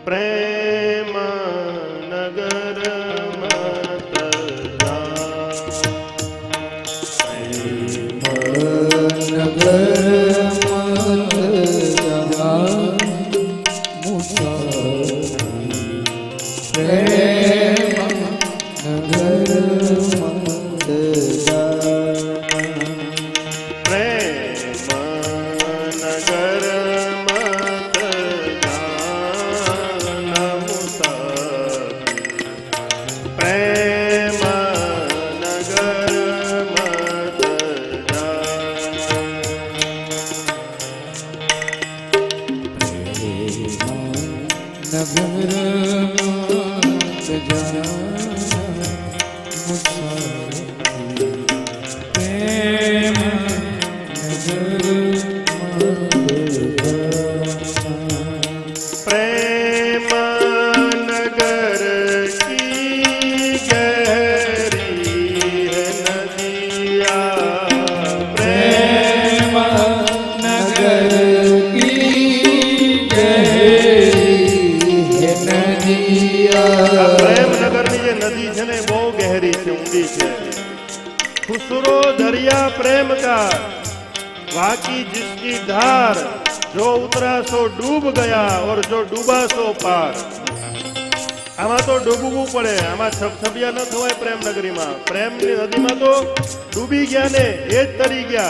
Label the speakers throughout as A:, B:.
A: પ્રેમ નગર મત खुसरो दरिया प्रेम का वाकी जिसकी धार जो उतरा सो डूब गया और जो डूबा सो पार। आमा तो डूबवू पड़े, आमा छपछपिया न थवाय प्रेम नगरी में। प्रेम नदी में तो डूबी गया ने एज तरी गया,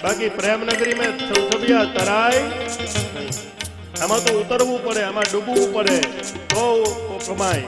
A: बाकी प्रेम नगरी में छपछपिया तराय नहीं। आमा तो उतरवू पड़े, आमा डूबवू पड़े तो कमाई।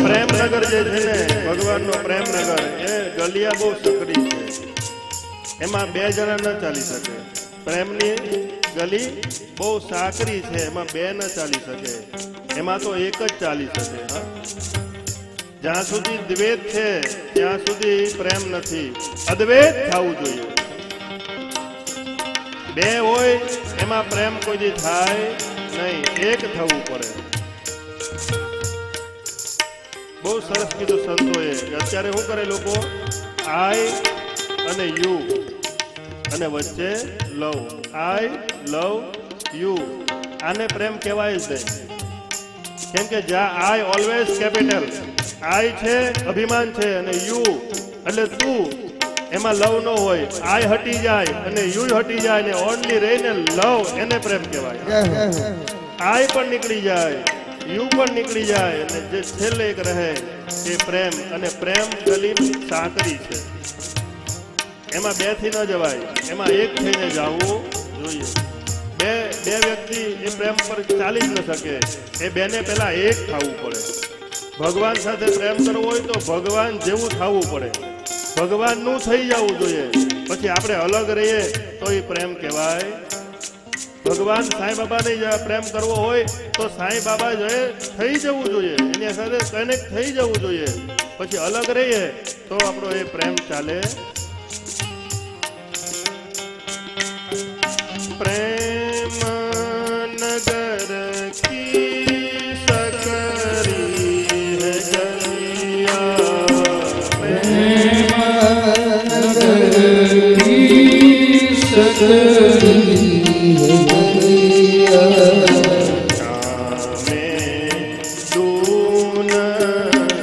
A: प्रेमनगर भगवान नो प्रेमनगर ए गलिया बहुत सकड़ी है, एमा बे जना न चाली सके। प्रेमनी गली बहुत साकरी है, एमा बे न चाली सके, एमा तो एक ज चाली सके। हाँ, ज्यां सुधी द्वैत है त्यां सुधी प्रेम नथी, अद्वैत थावुं जोईए। बे होय एमा प्रेम कोई दी थाय नहीं, एक थवुं पड़े। बहुत सरस कीधुं संतोए। अत्यारे शुं करे लोको, आई अने यू अने वच्चे लव, आई लव यू, आने प्रेम कहेवाय ज नहीं। केम के ज्यां आई ऑलवेज कैपिटल, आई छे अभिमान छे अने यू એટલે તું, એમાં લવ ન હોય, આઈ હટી જાય અને યુ હટી જાય ને ઓનલી રહીને લવ, એને પ્રેમ કહેવાય। આઈ પણ નીકળી જાય, યુ પણ નીકળી જાય અને જે છેલ્લે એક રહે એ પ્રેમ, અને પ્રેમ ગલીમ સાંકડી છે, એમાં બે થી ન જવાય, એમાં એક થઈને જવું જોઈએ. બે વ્યક્તિ એ પ્રેમ પર ચાલી જ ન શકે, એ બેને પહેલા એક થવું પડે. ભગવાન સાથે પ્રેમ કરવો હોય તો ભગવાન જેવું થવું પડે, ભગવાનનું થઈ જવું જોઈએ. પછી આપણે અલગ રહીએ તો એ પ્રેમ કહેવાય. ભગવાન સાંઈ બાબાને પ્રેમ કરવો હોય તો સાંઈ બાબા થઈ જવું જોઈએ, એની સાથે કનેક્ટ થઈ જવું જોઈએ. પછી અલગ રહીએ તો આપણો એ પ્રેમ ચાલે. પ્રેમ નગર કી सकरी है गलिया,
B: प्रेम नगर की सकरी है गलिया,
A: जामे दून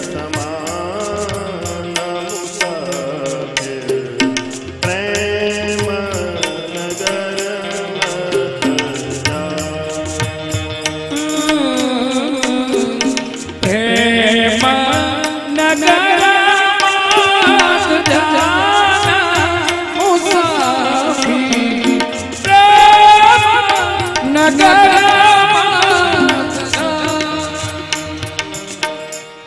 A: समान मुसाफिर, प्रेम नगर
B: प्रेम नगर मत जाना मुसाफिर, प्रेम नगर